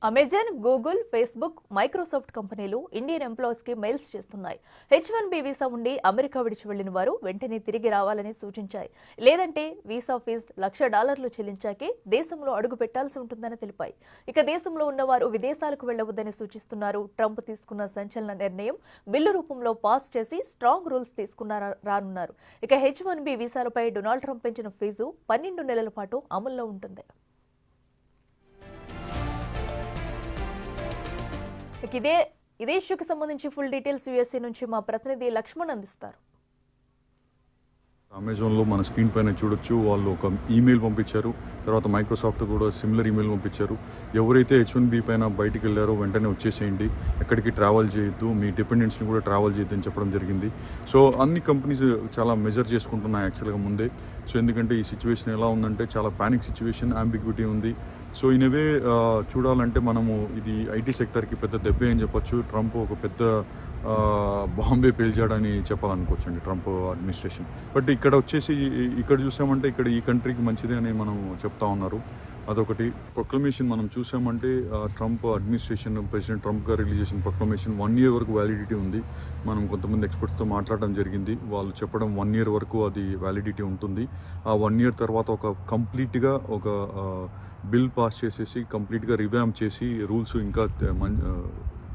Amazon, Google, Facebook, Microsoft కంపెనీలు Indian employees కి mails చేస్తున్నాయి. H1B వీసా ఉండి అమెరికా విడిచి వెళ్లిన వారు వెంటనే తిరిగి రావాలని సూచించాయి. లేదంటే వీసా ఫీజు $1,00,000 చెల్లించాకే దేశంలో అడుగు పెట్టాల్సి ఉంటుందని తెలిపాయి. ఇక దేశంలో ఉన్నవారు విదేశాలకు వెళ్లవద్దని సూచిస్తున్నారు. ట్రంప్ తీసుకున్న సంచలన నిర్ణయం బిల్లు రూపంలో పాస్ చేసి స్ట్రాంగ్ రూల్స్ తీసుకున్నారన్నారు. ఇక H1B వీసాలపై డొనాల్డ్ ట్రంప్ పెంచిన ఫీజు 12 నెలల పాటు అమల్లో ఉంటుంది. ఇదే ఇష్యూకి సంబంధించి ఫుల్ డీటెయిల్స్ USA నుంచి మా ప్రతినిధి లక్ష్మణ్ అందిస్తారు. అమెజాన్లో మన స్క్రీన్ పైన చూడొచ్చు, వాళ్ళు ఒక ఈమెయిల్ పంపించారు. తర్వాత మైక్రోసాఫ్ట్ కూడా సిమిలర్ ఈమెయిల్ పంపించారు. ఎవరైతే H1B పైన బయటికి వెళ్ళారో వెంటనే వచ్చేసేయండి, ఎక్కడికి ట్రావెల్ చేయొద్దు, మీ డిపెండెంట్స్ని కూడా ట్రావెల్ చేయొద్దని చెప్పడం జరిగింది. సో అన్ని కంపెనీస్ చాలా మెజర్ చేసుకుంటున్నాయి యాక్చువల్గా ముందే. సో ఎందుకంటే ఈ సిచ్యువేషన్ ఎలా ఉందంటే చాలా పానిక్ సిచ్యువేషన్, అంబిగ్విటీ ఉంది. సో ఇనవే చూడాలంటే మనము ఇది ఐటీ సెక్టర్కి పెద్ద దెబ్బే అని చెప్పొచ్చు. ట్రంప్ ఒక పెద్ద బాంబే పేల్చాడని చెప్పాలనుకోవచ్చండి ట్రంప్ అడ్మినిస్ట్రేషన్. బట్ ఇక్కడ వచ్చేసి ఇక్కడ చూసామంటే ఇక్కడ ఈ కంట్రీకి మంచిదే అని మనం చెప్తా ఉన్నారు. అదొకటి. ప్రొక్లమేషన్ మనం చూసామంటే ట్రంప్ అడ్మినిస్ట్రేషన్, ప్రెసిడెంట్ ట్రంప్ గారు రిలీజ్ చేసిన ప్రొక్లమేషన్ 1 year వరకు వ్యాలిడిటీ ఉంది. మనం కొంతమంది ఎక్స్పర్ట్స్తో మాట్లాడడం జరిగింది. వాళ్ళు చెప్పడం 1 year వరకు అది వ్యాలిడిటీ ఉంటుంది. ఆ 1 year తర్వాత ఒక కంప్లీట్గా ఒక బిల్ పాస్ చేసేసి కంప్లీట్గా రివ్యాంప్ చేసి రూల్స్ ఇంకా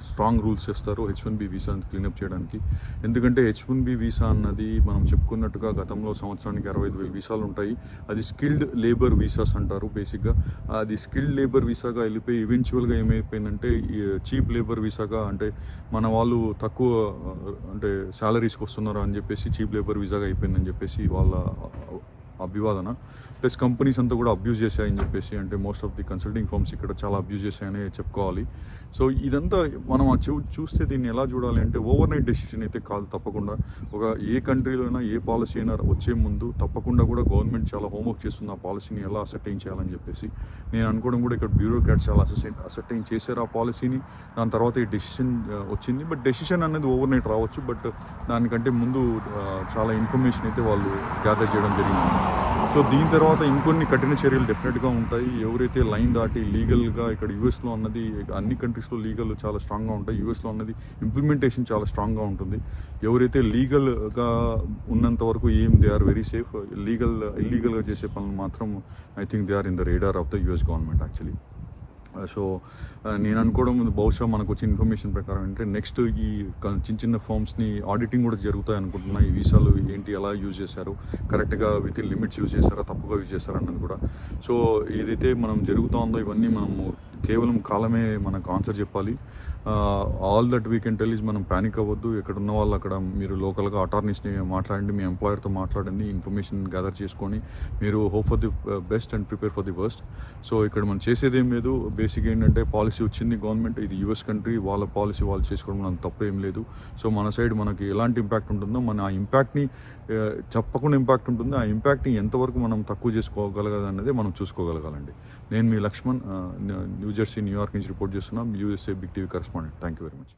స్ట్రాంగ్ రూల్స్ చేస్తారు H1B వీసాని క్లీనప్ చేయడానికి. ఎందుకంటే H1B వీసా అన్నది మనం చెప్పుకున్నట్టుగా గతంలో సంవత్సరానికి 65,000 వీసాలు ఉంటాయి. అది స్కిల్డ్ లేబర్ వీసాస్ అంటారు బేసిక్గా. అది స్కిల్డ్ లేబర్ వీసాగా వెళ్ళిపోయి ఈవెన్చువల్గా ఏమైపోయిందంటే చీప్ లేబర్ వీసాగా, అంటే మన వాళ్ళు తక్కువ అంటే శాలరీస్కి వస్తున్నారు అని చెప్పేసి చీప్ లేబర్ వీసాగా అయిపోయిందని చెప్పేసి వాళ్ళ అభివాదన. ప్లస్ కంపెనీస్ అంతా కూడా అబ్యూజ్ చేశాయని చెప్పేసి, అంటే most of the consulting firms ఇక్కడ చాలా అబ్యూజ్ చేశాయని చెప్పుకోవాలి. సో ఇదంతా మనం చూస్తే దీన్ని ఎలా చూడాలి అంటే ఓవర్ నైట్ డెసిషన్ అయితే కాదు. తప్పకుండా ఒక ఏ కంట్రీలో అయినా ఏ పాలసీ అయినా వచ్చే ముందు తప్పకుండా కూడా గవర్నమెంట్ చాలా హోంవర్క్ చేస్తుంది ఆ పాలసీని ఎలా అసర్టైన్ చేయాలని చెప్పేసి. నేను అనుకోవడం కూడా ఇక్కడ బ్యూరోక్రాట్స్ చాలా అసర్టైన్ చేశారు ఆ పాలసీని. దాని తర్వాత ఈ డెసిషన్ వచ్చింది. బట్ డెసిషన్ అనేది ఓవర్ నైట్ రావచ్చు, బట్ దానికంటే ముందు చాలా ఇన్ఫర్మేషన్ అయితే వాళ్ళు గ్యాదర్ చేయడం జరిగింది. సో దీని తర్వాత ఇంకొన్ని కఠిన చర్యలు డెఫినెట్గా ఉంటాయి. ఎవరైతే లైన్ దాటి లీగల్గా, ఇక్కడ యూఎస్లో అన్నది అన్ని కంట్రీస్లో లీగల్ చాలా స్ట్రాంగ్గా ఉంటాయి, యూఎస్లో అన్నది ఇంప్లిమెంటేషన్ చాలా స్ట్రాంగ్గా ఉంటుంది. ఎవరైతే లీగల్గా ఉన్నంత వరకు దే ఆర్ వెరీ సేఫ్. ఇల్లీగల్గా చేసే పనులు మాత్రం I think they are in the radar of the US government actually. So నేను అనుకోవడం బాహుశా మనకు వచ్చిన ఇన్ఫర్మేషన్ ప్రకారం అంటే నెక్స్ట్ ఈ చిన్న ఫార్మ్స్ని ఆడిటింగ్ కూడా జరుగుతాయి అనుకుంటున్నా. ఈ వీసాలు ఏంటి, ఎలా యూజ్ చేశారు, కరెక్ట్గా విత్ ఇన్ లిమిట్స్ యూజ్ చేశారా, తప్పుగా యూజ్ చేశారా అన్నది కూడా. సో ఏదైతే మనం జరుగుతూ ఉందో ఇవన్నీ మనము కేవలం కాలమే మనకు ఆన్సర్ చెప్పాలి. All that we can tell is మనం ప్యానిక్ అవ్వద్దు. ఎక్కడ ఉన్న వాళ్ళు అక్కడ మీరు లోకల్గా అటార్నీస్ని మాట్లాడండి, మీ ఎంప్లాయర్తో మాట్లాడండి, ఇన్ఫర్మేషన్ గ్యాదర్ చేసుకొని మీరు hope for the best and prepare for the worst. So ఇక్కడ మనం చేసేదేం లేదు. బేసిక్ ఏంటంటే పాలసీ వచ్చింది గవర్నమెంట్, ఇది US కంట్రీ, వాళ్ళ పాలసీ వాళ్ళు చేసుకోవడం మనం తప్పు ఏం లేదు. సో మన సైడ్ మనకి ఎలాంటి ఇంపాక్ట్ ఉంటుందో మన ఆ ఇంపాక్ట్ని చెప్పకుండా ఇంపాక్ట్ ఉంటుంది. ఆ ఇంపాక్ట్ని ఎంతవరకు మనం తక్కువ చేసుకోగలగాలనేది మనం చూసుకోగలగాలండి. నేను మీ లక్ష్మణ్, న్యూజెర్సీ, న్యూయార్క్ నుంచి రిపోర్ట్ చేస్తున్నాం, USA big TV correspondent. Thank you very much.